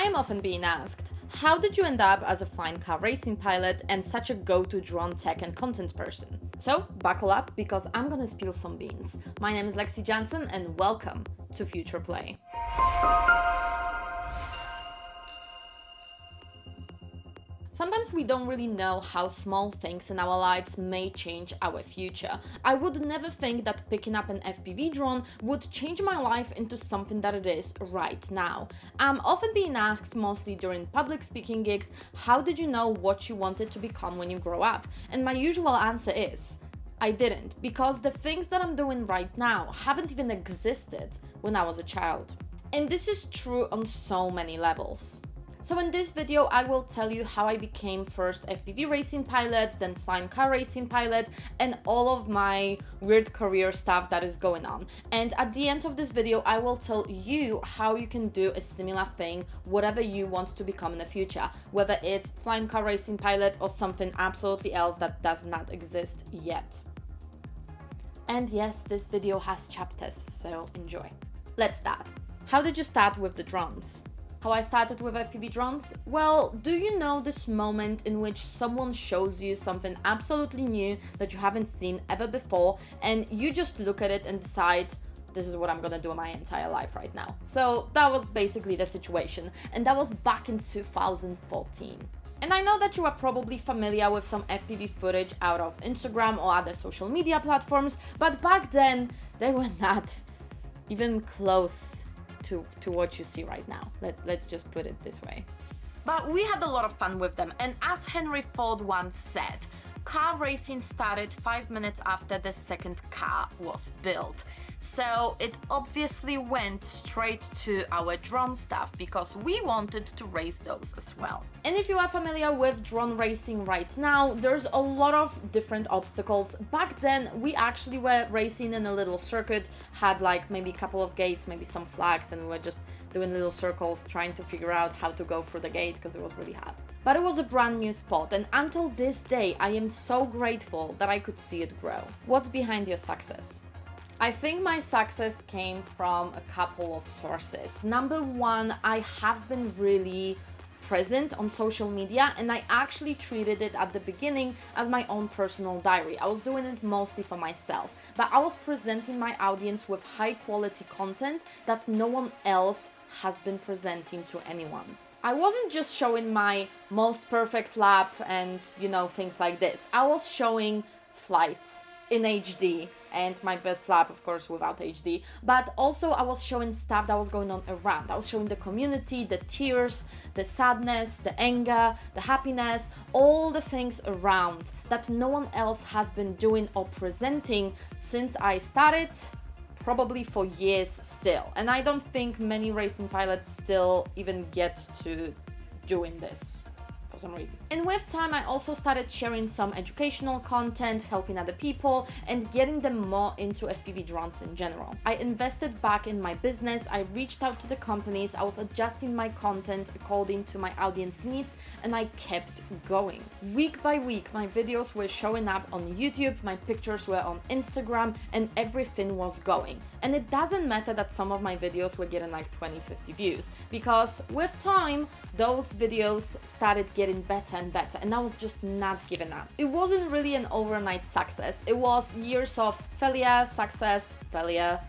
I am often being asked, how did you end up as a flying car racing pilot and such a go-to drone tech and content person? So buckle up because I'm gonna spill some beans. My name is Lexie Janson and welcome to FuturePlay. Sometimes we don't really know how small things in our lives may change our future. I would never think that picking up an FPV drone would change my life into something that it is right now. I'm often being asked, mostly during public speaking gigs, how did you know what you wanted to become when you grow up? And my usual answer is, I didn't, because the things that I'm doing right now haven't even existed when I was a child. And this is true on so many levels. So in this video, I will tell you how I became first FPV racing pilot, then flying car racing pilot, and all of my weird career stuff that is going on. And at the end of this video, I will tell you how you can do a similar thing, whatever you want to become in the future, whether it's flying car racing pilot or something absolutely else that does not exist yet. And yes, this video has chapters, so enjoy. Let's start. How did you start with the drones? How I started with FPV drones? Well, do you know this moment in which someone shows you something absolutely new that you haven't seen ever before, and you just look at it and decide, this is what I'm gonna do my entire life right now? So that was basically the situation, and that was back in 2014. And I know that you are probably familiar with some FPV footage out of Instagram or other social media platforms, but back then they were not even close to what you see right now. Let's just put it this way. But we had a lot of fun with them, and as Henry Ford once said, car racing started 5 minutes after the second car was built. So it obviously went straight to our drone stuff because we wanted to race those as well. And if you are familiar with drone racing right now, there's a lot of different obstacles. Back then, we actually were racing in a little circuit, had like maybe a couple of gates, maybe some flags, and we were just doing little circles trying to figure out how to go through the gate because it was really hard. But it was a brand new sport, and until this day, I am so grateful that I could see it grow. What's behind your success? I think my success came from a couple of sources. Number one, I have been really present on social media, and I actually treated it at the beginning as my own personal diary. I was doing it mostly for myself, but I was presenting my audience with high quality content that no one else has been presenting to anyone. I wasn't just showing my most perfect lap and, things like this. I was showing flights in HD and my best lap, of course, without HD. But also I was showing stuff that was going on around. I was showing the community, the tears, the sadness, the anger, the happiness, all the things around that no one else has been doing or presenting since I started, probably for years still. And I don't think many racing pilots still even get to doing this for some reason. And with time, I also started sharing some educational content, helping other people, and getting them more into FPV drones in general. I invested back in my business, I reached out to the companies, I was adjusting my content according to my audience needs, and I kept going. Week by week, my videos were showing up on YouTube, my pictures were on Instagram, and everything was going. And it doesn't matter that some of my videos were getting like 20-50 views, because with time, those videos started getting better and better, and I was just not giving up. It wasn't really an overnight success. It was years of failure, success, failure,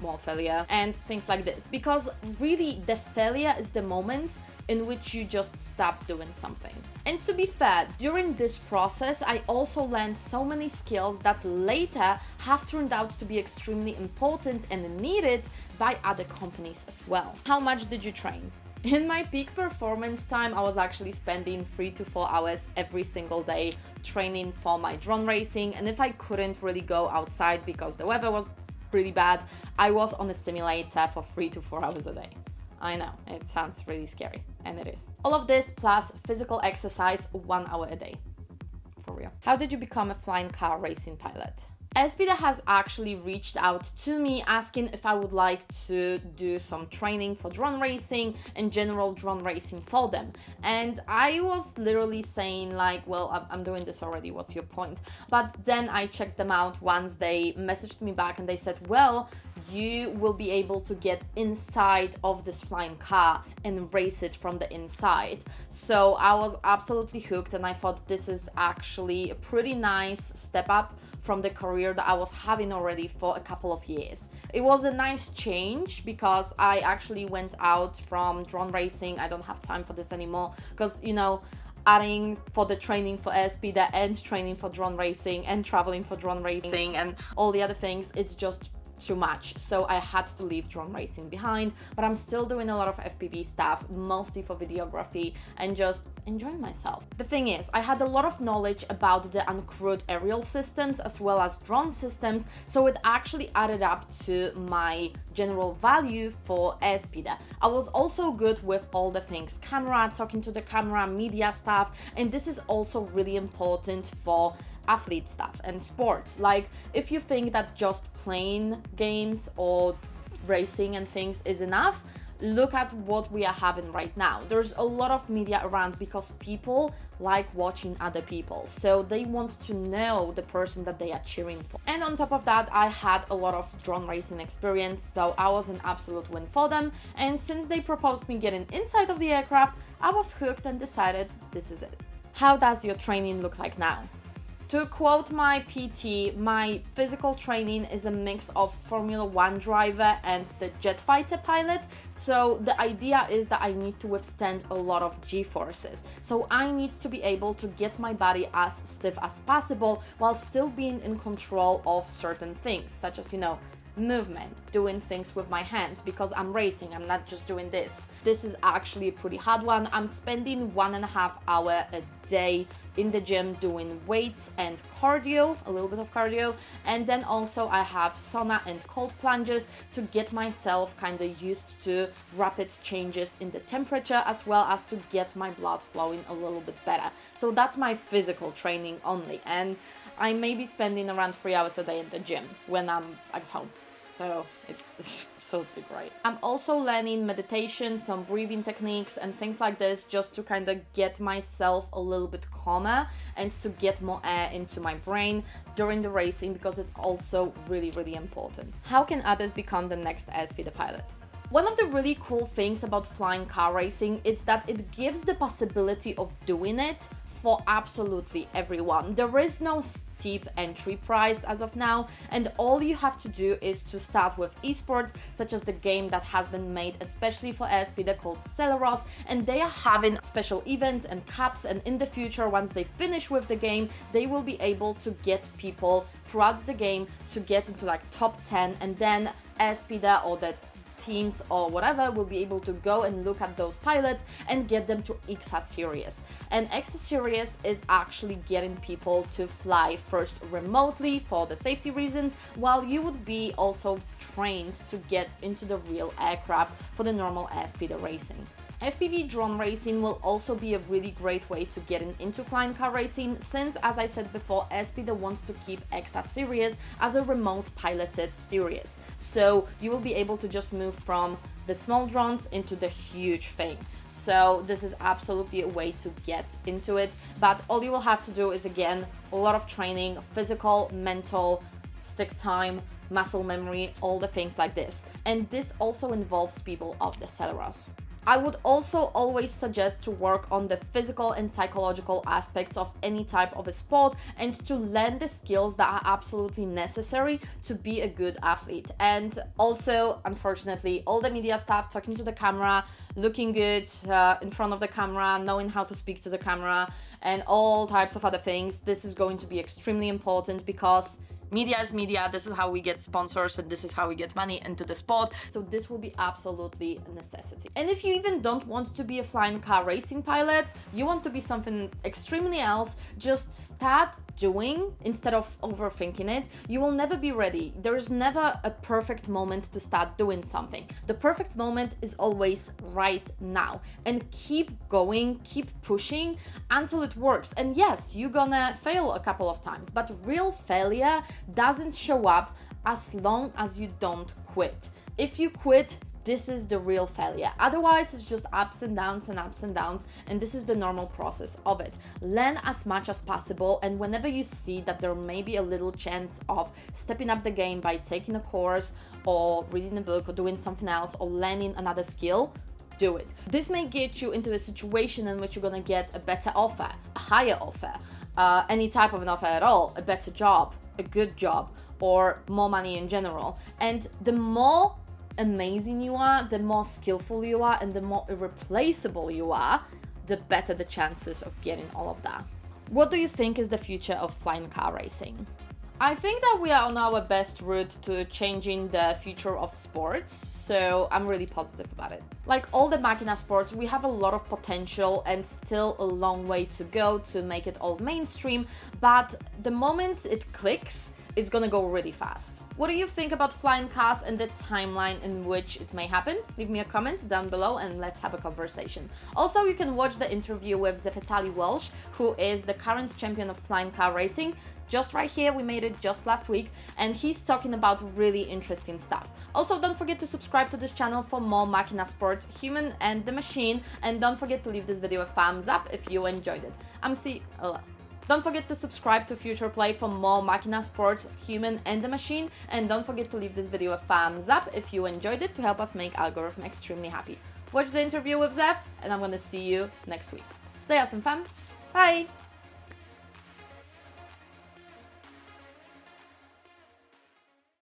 more failure, and things like this. Because really, the failure is the moment in which you just stop doing something. And to be fair, during this process, I also learned so many skills that later have turned out to be extremely important and needed by other companies as well. How much did you train? In my peak performance time, I was actually spending 3 to 4 hours every single day training for my drone racing, and if I couldn't really go outside because the weather was pretty bad, I was on a simulator for 3 to 4 hours a day. I know, it sounds really scary, and it is. All of this plus physical exercise 1 hour a day. For real. How did you become a flying car racing pilot? Airspeeder has actually reached out to me asking if I would like to do some training for drone racing and general drone racing for them. And I was literally saying like, well, I'm doing this already, what's your point? But then I checked them out once they messaged me back and they said, well, you will be able to get inside of this flying car and race it from the inside. So I was absolutely hooked, and I thought this is actually a pretty nice step up from the career that I was having already for a couple of years. It was a nice change because I actually went out from drone racing. I don't have time for this anymore because, you know, adding for the training for Airspeeder and training for drone racing and traveling for drone racing and all the other things, it's just too much. So I had to leave drone racing behind, but I'm still doing a lot of FPV stuff, mostly for videography and just enjoying myself. The thing is, I had a lot of knowledge about the uncrewed aerial systems as well as drone systems, so it actually added up to my general value for Airspeeder. I was also good with all the things camera, talking to the camera, media stuff, and this is also really important for athlete stuff and sports. Like, if you think that just playing games or racing and things is enough, look at what we are having right now. There's a lot of media around because people like watching other people, so they want to know the person that they are cheering for. And on top of that, I had a lot of drone racing experience, so I was an absolute win for them. And since they proposed me getting inside of the aircraft, I was hooked and decided this is it. How does your training look like now? To quote my PT, my physical training is a mix of Formula 1 driver and the jet fighter pilot. So the idea is that I need to withstand a lot of G-forces. So I need to be able to get my body as stiff as possible while still being in control of certain things, such as, you know, movement, doing things with my hands because I'm racing, I'm not just doing this. This is actually a pretty hard one. I'm spending 1.5 hours a day in the gym doing weights and cardio, a little bit of cardio, and then also I have sauna and cold plunges to get myself kind of used to rapid changes in the temperature, as well as to get my blood flowing a little bit better. So that's my physical training only, and I may be spending around 3 hours a day in the gym when I'm at home. So it's absolutely great. I'm also learning meditation, some breathing techniques and things like this, just to kind of get myself a little bit calmer and to get more air into my brain during the racing, because it's also really, really important. How can others become the next Airspeeder pilot? One of the really cool things about flying car racing is that it gives the possibility of doing it for absolutely everyone. There is no steep entry price as of now, and all you have to do is to start with esports, such as the game that has been made especially for Airspeeder called Celeros, and they are having special events and cups, and in the future, once they finish with the game, they will be able to get people throughout the game to get into like top 10, and then Airspeeder or the teams or whatever will be able to go and look at those pilots and get them to EXA series. And EXA series is actually getting people to fly first remotely for the safety reasons, while you would be also trained to get into the real aircraft for the normal Airspeeder racing. FPV drone racing will also be a really great way to get into flying car racing, since, as I said before, Airspeeder wants to keep EXA series as a remote piloted series. So you will be able to just move from the small drones into the huge thing. So this is absolutely a way to get into it. But all you will have to do is, again, a lot of training, physical, mental, stick time, muscle memory, all the things like this. And this also involves people of the Celeros. I would also always suggest to work on the physical and psychological aspects of any type of a sport and to learn the skills that are absolutely necessary to be a good athlete. And also, unfortunately, all the media stuff, talking to the camera, looking good in front of the camera, knowing how to speak to the camera, and all types of other things, this is going to be extremely important, because media is media. This is how we get sponsors, and this is how we get money into the sport. So this will be absolutely a necessity. And if you even don't want to be a flying car racing pilot, you want to be something extremely else, just start doing instead of overthinking it. You will never be ready. There is never a perfect moment to start doing something. The perfect moment is always right now. And keep going, keep pushing until it works. And yes, you're gonna fail a couple of times, but real failure doesn't show up as long as you don't quit. If you quit, this is the real failure. Otherwise, it's just ups and downs and ups and downs, and this is the normal process of it. Learn as much as possible, and whenever you see that there may be a little chance of stepping up the game by taking a course or reading a book or doing something else or learning another skill, do it. This may get you into a situation in which you're gonna get a better offer, a higher offer, any type of an offer at all, a better job, a good job, or more money in general. And the more amazing you are, the more skillful you are, and the more irreplaceable you are, the better the chances of getting all of that. What do you think is the future of flying car racing? I think that we are on our best route to changing the future of sports, so I'm really positive about it. Like all the Machina sports, we have a lot of potential and still a long way to go to make it all mainstream, but the moment it clicks, it's gonna go really fast. What do you think about flying cars and the timeline in which it may happen? Leave me a comment down below and let's have a conversation. Also, you can watch the interview with Zefetali Welsh, who is the current champion of flying car racing, just right here. We made it just last week, and he's talking about really interesting stuff. Also, don't forget to subscribe to this channel for more Machina sports, human and the machine, and don't forget to leave this video a thumbs up if you enjoyed it. Don't forget to subscribe to FuturePlay for more Machina sports, human and the machine, and don't forget to leave this video a thumbs up if you enjoyed it to help us make algorithm extremely happy. Watch the interview with Zef, and I'm gonna see you next week. Stay awesome, fam. Bye!